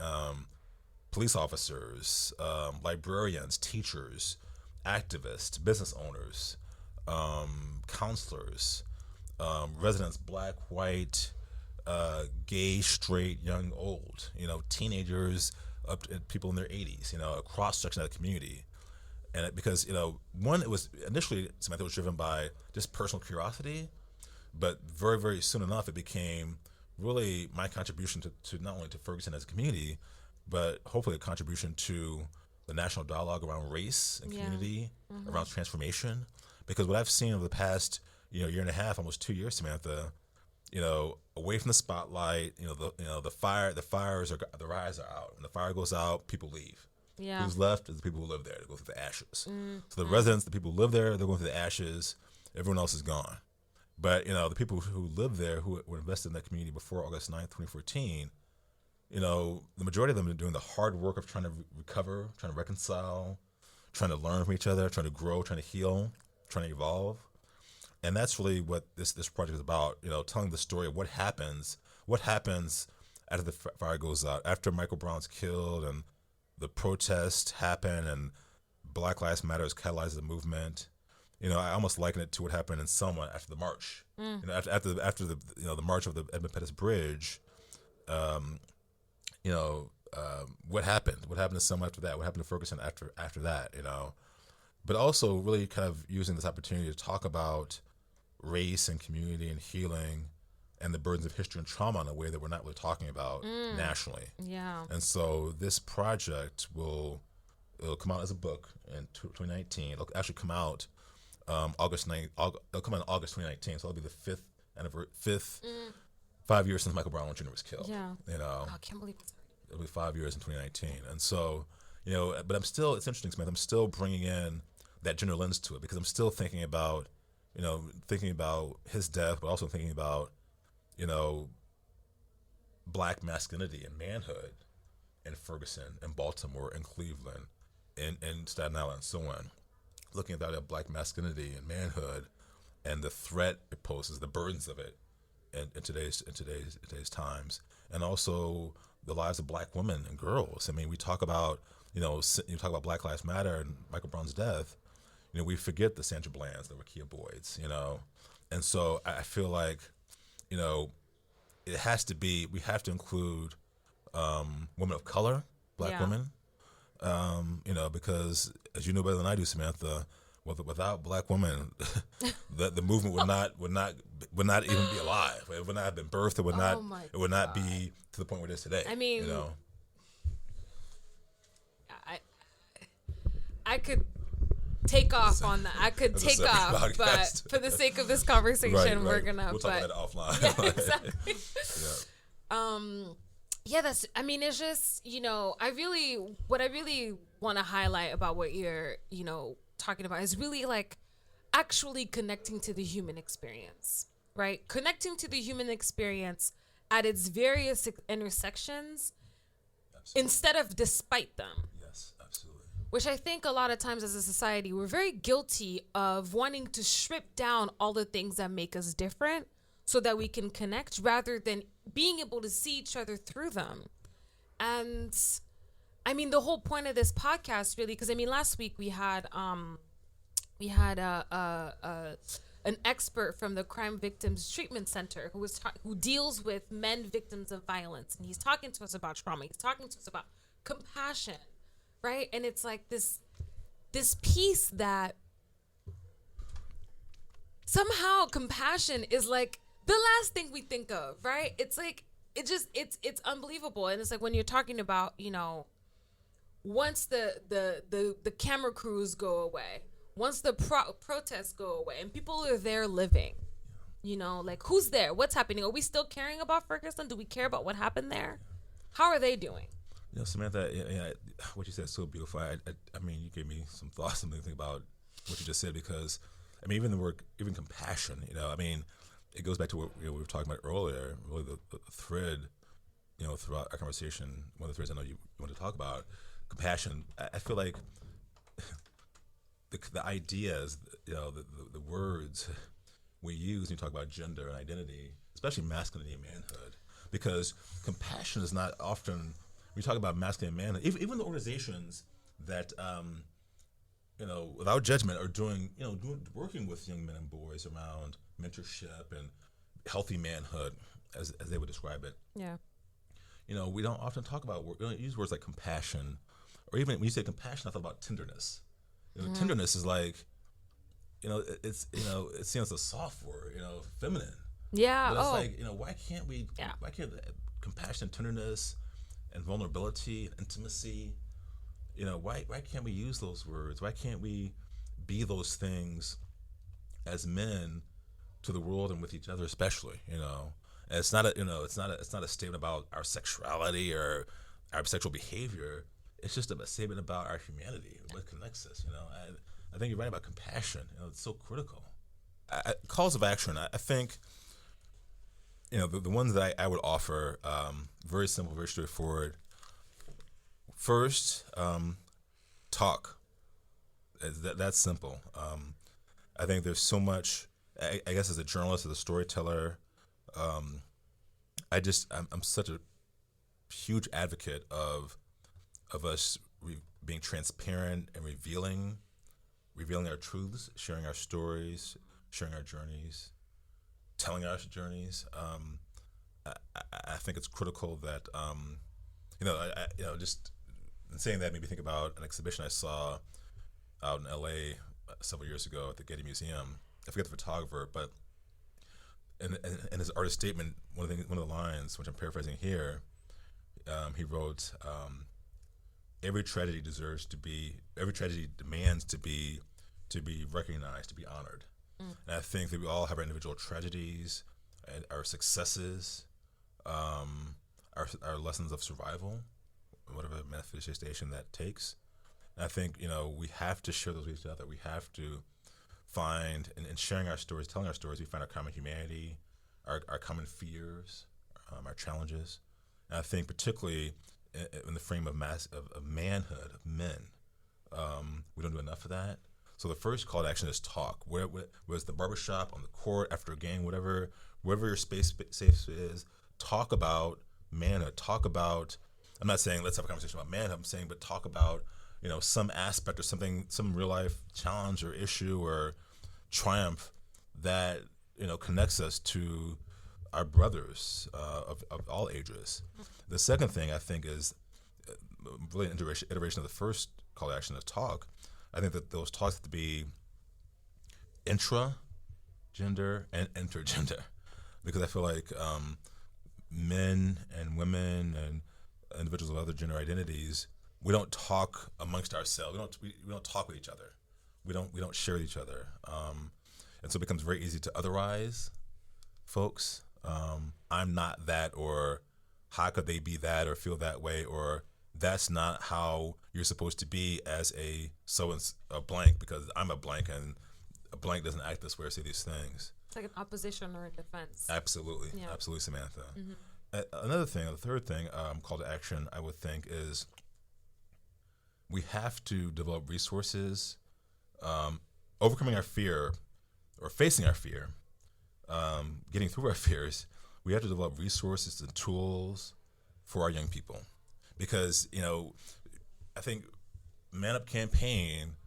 police officers, librarians, teachers, activists, business owners, counselors, residents, black, white, gay, straight, young, old, teenagers, up to people in their 80s, a cross-section of the community. And because, one, it was initially, Samantha, was driven by just personal curiosity, but very, very soon enough, it became really my contribution to not only to Ferguson as a community, but hopefully a contribution to the national dialogue around race and community, around transformation. Because what I've seen over the past, year and a half, almost 2 years, Samantha, away from the spotlight, the fires are out. When the fire goes out, people leave.
Yeah.
Who's left is the people who live there. They go through the ashes. So the residents, the people who live there, they're going through the ashes. Everyone else is gone. But, the people who live there, who were invested in that community before August 9th, 2014, the majority of them are doing the hard work of trying to recover, trying to reconcile, trying to learn from each other, trying to grow, trying to heal, trying to evolve. And that's really what this project is about, telling the story of what happens after the fire goes out, after Michael Brown's killed and the protests happen and Black Lives Matter catalyzes the movement. I almost liken it to what happened in Selma after the march. After the march of the Edmund Pettus Bridge, what happened? What happened to Selma after that? What happened to Ferguson after that? But also really kind of using this opportunity to talk about race and community and healing and the burdens of history and trauma in a way that we're not really talking about nationally. Yeah. And so this project it'll come out as a book in 2019. It'll actually come out August 9th. It'll come out in August 2019. So it'll be the fifth 5 years since Michael Brown Jr. was killed. Yeah.
Oh, I can't believe it's already.
It'll be 5 years in 2019. And so, but it's interesting, Smith. I'm still bringing in that gender lens to it because I'm still thinking about his death, but also thinking about, Black masculinity and manhood in Ferguson and Baltimore and Cleveland and Staten Island and so on. Looking at that Black masculinity and manhood and the threat it poses, the burdens of it in today's times, and also the lives of Black women and girls. I mean, we talk about, you talk about Black Lives Matter and Michael Brown's death. We forget the Sandra Bland's, the Rekia Boyds, and so I feel like, it has to be. We have to include women of color, Black women, because as you know better than I do, Samantha, without Black women, the movement would not even be alive. It would not have been birthed. It would not be to the point where it is today.
I mean, I could take off on that. I could take off, podcast. But for the sake of this conversation, we're gonna.
We'll talk about that offline.
Yeah, exactly. That's. I mean, it's just what I really want to highlight about what you're talking about is really like actually connecting to the human experience, right? Connecting to the human experience at its various intersections, absolutely, instead of despite them.
Yes, absolutely.
Which I think a lot of times as a society, we're very guilty of wanting to strip down all the things that make us different so that we can connect rather than being able to see each other through them. And I mean, the whole point of this podcast really, because I mean, last week we had an expert from the Crime Victims Treatment Center who deals with men victims of violence, and he's talking to us about trauma. He's talking to us about compassion, right? And it's like this piece that somehow compassion is like the last thing we think of, right? It's like it's unbelievable. And it's like when you're talking about once the camera crews go away, once the protests go away, and people are there living, you know, like who's there? What's happening? Are we still caring about Ferguson? Do we care about what happened there? How are they doing?
You know, Samantha, what you said is so beautiful. I mean, you gave me some thoughts, something to think about what you just said, because, I mean, even the word, even compassion, you know, I mean, it goes back to what we were talking about earlier, really the thread, you know, throughout our conversation, one of the threads I know you want to talk about, compassion. I feel like the ideas, you know, the words we use when you talk about gender and identity, especially masculinity and manhood, because compassion is not often, when you talk about masculine and manhood, even the organizations that, you know, without judgment are doing, working with young men and boys around mentorship and healthy manhood, as they would describe it.
Yeah.
You know, we don't often talk about, we don't use words like compassion, or even when you say compassion, I thought about tenderness. You know, tenderness is like, you know, it's, you know, it seems a soft word, you know, feminine.
Yeah.
But it's like, you know, why can't compassion, tenderness, and vulnerability, and intimacy, you know, why can't we use those words? Why can't we be those things as men to the world and with each other, especially, you know? And it's not a statement about our sexuality or our sexual behavior. It's just a statement about our humanity, what connects us, you know? I think you're right about compassion. You know, it's so critical. Calls of action, I think, you know, the ones that I would offer, very simple, very straightforward. First, talk. That's simple. I think there's so much, I guess as a journalist, as a storyteller, I'm such a huge advocate of us being transparent and revealing our truths, sharing our stories, sharing our journeys, telling our journeys. I think it's critical that, just in saying that made me think about an exhibition I saw out in LA several years ago at the Getty Museum. I forget the photographer, but in his artist statement, one of the lines, which I'm paraphrasing here, he wrote, every tragedy demands to be recognized, to be honored. And I think that we all have our individual tragedies and our successes, our lessons of survival, whatever manifestation that takes. And I think, you know, we have to share those with each other. We have to find, in sharing our stories, telling our stories, we find our common humanity, our common fears, our challenges. And I think particularly in the frame of manhood, of men, we don't do enough of that. So the first call to action is talk. Whether it's the barbershop, on the court, after a game, wherever your safe is, talk about manhood. Talk about, I'm not saying let's have a conversation about manhood, I'm saying, but talk about, you know, some aspect or something, some real life challenge or issue or triumph that, you know, connects us to our brothers of all ages. The second thing I think is really an iteration of the first call to action is talk. I think that those talks have to be intra-gender and intergender, because I feel like men and women and individuals of other gender identities, we don't talk amongst ourselves. We don't talk with each other. We don't share with each other, and so it becomes very easy to otherize folks. I'm not that, or how could they be that, or feel that way, or that's not how you're supposed to be as a blank, because I'm a blank and a blank doesn't act this way or say these things.
It's like an opposition or a defense.
Absolutely.
Yeah.
Absolutely, Samantha. Another thing, the third thing, call to action, I would think, is we have to develop resources, overcoming our fear or facing our fear, getting through our fears. We have to develop resources and tools for our young people. Because, you know, I think Man Up campaign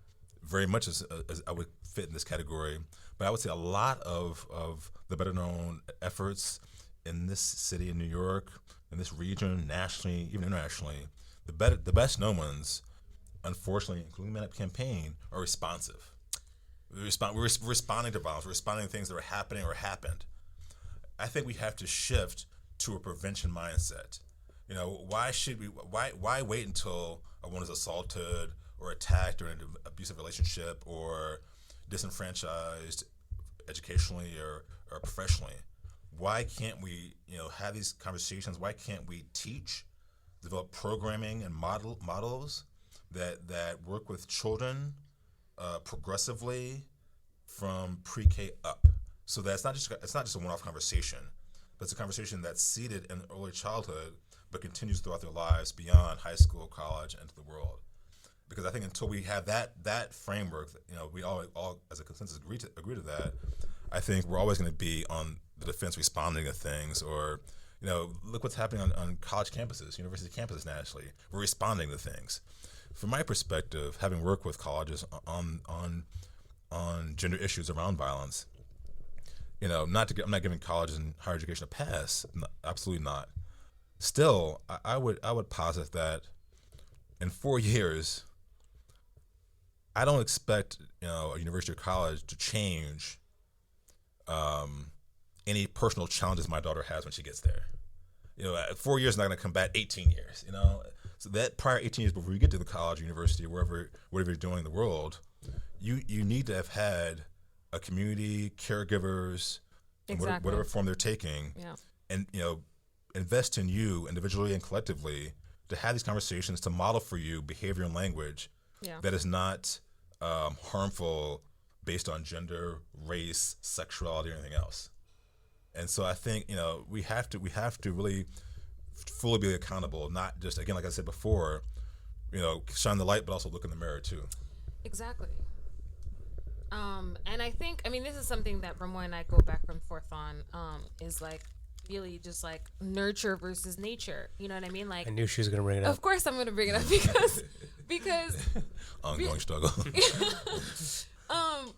very much as I would fit in this category, but I would say a lot of the better known efforts in this city, in New York, in this region, nationally, even internationally, the best known ones, unfortunately, including Man Up campaign, are responsive. We're responding to violence. We're responding to things that are happening or happened. I think we have to shift to a prevention mindset. You know, why wait until a woman is assaulted or attacked or in an abusive relationship or disenfranchised educationally or professionally, why can't we, have these conversations? Why can't we teach, develop programming and models that work with children progressively from pre-K up, so that it's not just a one-off conversation, but it's a conversation that's seated in early childhood, but continues throughout their lives beyond high school, college, and to the world. Because I think until we have that framework, we all as a consensus agree to that. I think we're always going to be on the defense, responding to things, or look what's happening on college campuses, university campuses nationally. We're responding to things. From my perspective, having worked with colleges on gender issues around violence, I'm not giving colleges and higher education a pass. No, absolutely not. Still, I would posit that in 4 years, I don't expect a university or college to change any personal challenges my daughter has when she gets there. 4 years is not going to combat 18 years. So that prior 18 years before you get to the college, or university, whatever you're doing in the world, you need to have had a community, caregivers,
Exactly.
whatever form they're taking, and invest in you individually and collectively to have these conversations, to model for you behavior and language that is not harmful based on gender, race, sexuality, or anything else. And so I think we have to really fully be accountable, not just, again, like I said before, shine the light, but also look in the mirror too.
Exactly. And I think, this is something that Remoy and I go back and forth on, is like really just like nurture versus nature. You know what I mean? Like,
I knew she was going to bring it up.
Of course I'm going to bring it up because
ongoing struggle.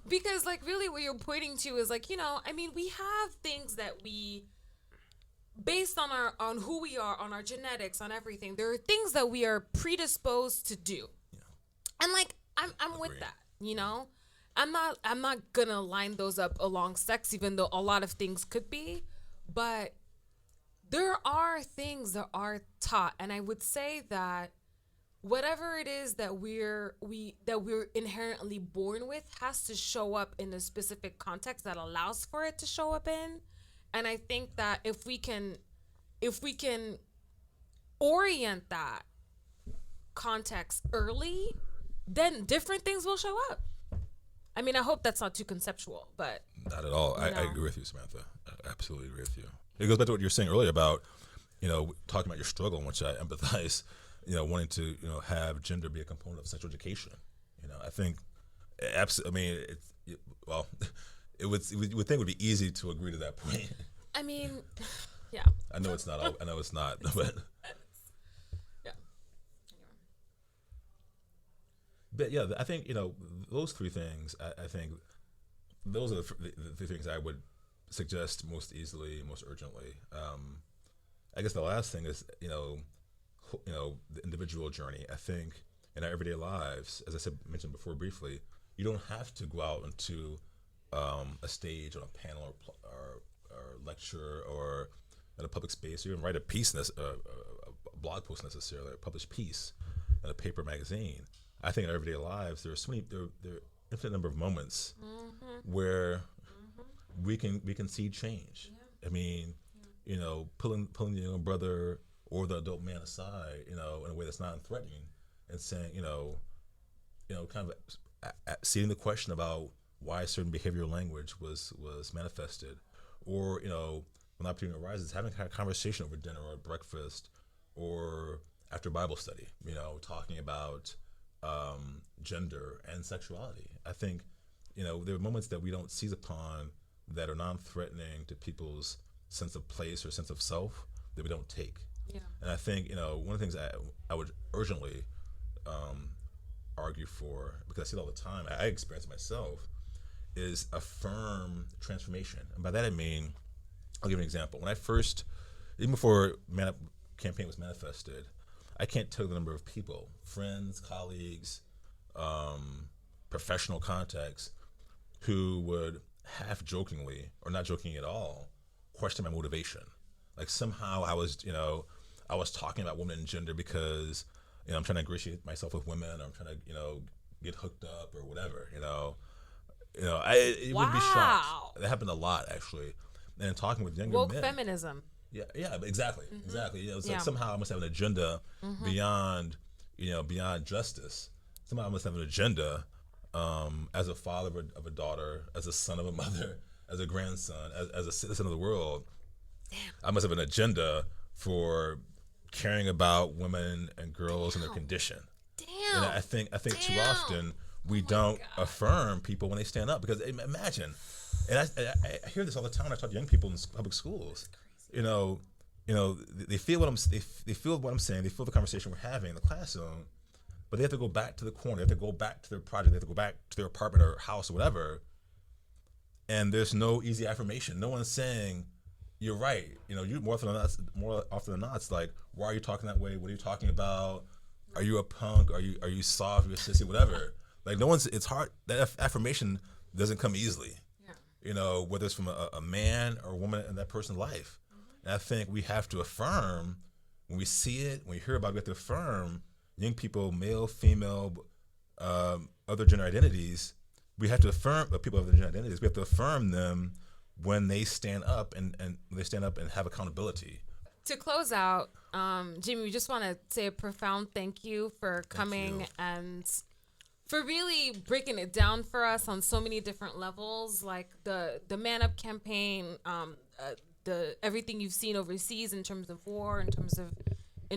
Because like really what you're pointing to is like, we have things that we, based on who we are, on our genetics, on everything, there are things that we are predisposed to do. Yeah. And like, I'm with that, I'm not gonna line those up along sex, even though a lot of things could be, but there are things that are taught. And I would say that whatever it is that we're inherently born with has to show up in a specific context that allows for it to show up in. And I think that if we can orient that context early, then different things will show up. I hope that's not too conceptual, but
not at all. I agree with you, Samantha. I absolutely agree with you. It goes back to what you were saying earlier about, talking about your struggle, in which I empathize, wanting to, have gender be a component of sexual education. I think, you would think it would be easy to agree to that point.
Yeah.
I know it's not, but.
Yeah.
But yeah, I think, those three things, I think those are the things I would suggest most easily, most urgently. I guess the last thing is, the individual journey. I think in our everyday lives, as I mentioned before briefly, you don't have to go out into a stage on a panel or lecture or in a public space, or even write a piece, a blog post necessarily, a published piece in a paper magazine. I think in our everyday lives, there are infinite number of moments where we can see change. Yeah. Pulling the young brother or the adult man aside, in a way that's not threatening, and saying, kind of seeing the question about why certain behavioral language was manifested, or when the opportunity arises, having a conversation over dinner or at breakfast or after Bible study, talking about gender and sexuality. I think, there are moments that we don't seize upon that are non-threatening to people's sense of place or sense of self that we don't take.
Yeah.
And I think, one of the things I would urgently argue for, because I see it all the time, I experience it myself, is a firm transformation. And by that I mean, I'll give you an example. When I first, even before Man Up campaign was manifested, I can't tell the number of people, friends, colleagues, professional contacts, who would half jokingly, or not joking at all, question my motivation. Like somehow I was talking about women and gender because I'm trying to ingratiate myself with women, or I'm trying to, get hooked up or whatever, it would be shocked. That happened a lot, actually. And talking with younger
woke
men.
feminism.
Yeah, exactly. It's like somehow I must have an agenda beyond, beyond justice. Somehow I must have an agenda as a father of a daughter, as a son of a mother, as a grandson, as a citizen of the world.
Damn.
I must have an agenda for caring about women and girls and their condition.
Damn.
And I think too often we don't affirm people when they stand up, because imagine, and I hear this all the time when I talk to young people in public schools. They feel what I'm saying. They feel the conversation we're having in the classroom, but they have to go back to the corner. They have to go back to their project. They have to go back to their apartment or house or whatever. And there's no easy affirmation. No one's saying, "You're right." You more often than not, it's like, "Why are you talking that way? What are you talking about? Are you a punk? Are you soft? Are you a sissy? Whatever." Like it's hard. That affirmation doesn't come easily. Yeah. Whether it's from a man or a woman in that person's life. And I think we have to affirm when we see it, when we hear about it, we have to affirm young people, male, female, other gender identities. We have to affirm people of other gender identities. We have to affirm them when they stand up and have accountability.
To close out, Jimmie, we just want to say a profound thank you for coming and for really breaking it down for us on so many different levels, like the Man Up campaign, the everything you've seen overseas in terms of war, in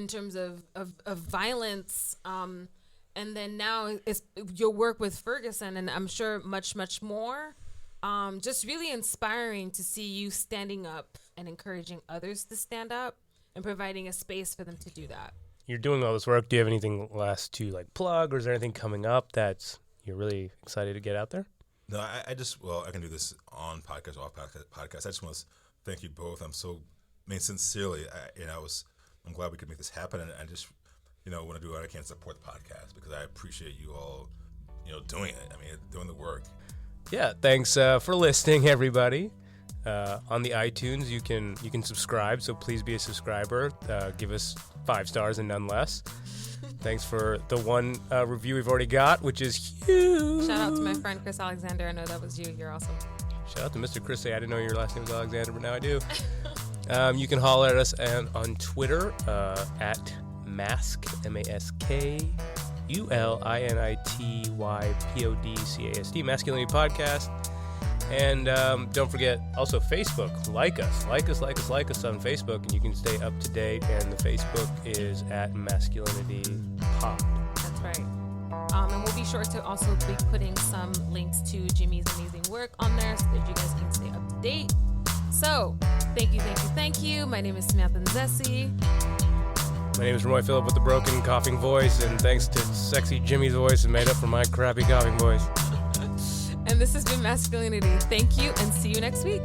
terms of violence, and then now it's your work with Ferguson, and I'm sure much more. Just really inspiring to see you standing up and encouraging others to stand up and providing a space for them to do that.
You're doing all this work. Do you have anything last to plug, or is there anything coming up that you're really excited to get out there?
No, I can do this on podcast, off podcast. I just want to thank you both. Sincerely, I'm glad we could make this happen, and I just, want to do what I can to support the podcast, because I appreciate you all, doing it. Doing the work.
Yeah, thanks for listening, everybody. On the iTunes, you can subscribe, so please be a subscriber. Give us 5 stars and none less. Thanks for the one review we've already got, which is huge.
Shout out to my friend Chris Alexander. I know that was you. You're awesome.
Shout out to Mr. Chris. I didn't know your last name was Alexander, but now I do. You can holler at us on Twitter at Mask, MASKULINITYPODCAST, Masculinity Podcast. And don't forget, also Facebook. Like us on Facebook, and you can stay up to date. And the Facebook is at Masculinity Pod.
That's right. And we'll be sure to also be putting some links to Jimmie's amazing work on there so that you guys can stay up to date. So, thank you. My name is Samantha and Remoy.
My name is Remoy Phillip with the broken coughing voice, and thanks to sexy Jimmie's voice, and made up for my crappy coughing voice.
And this has been Masculinity. Thank you, and see you next week.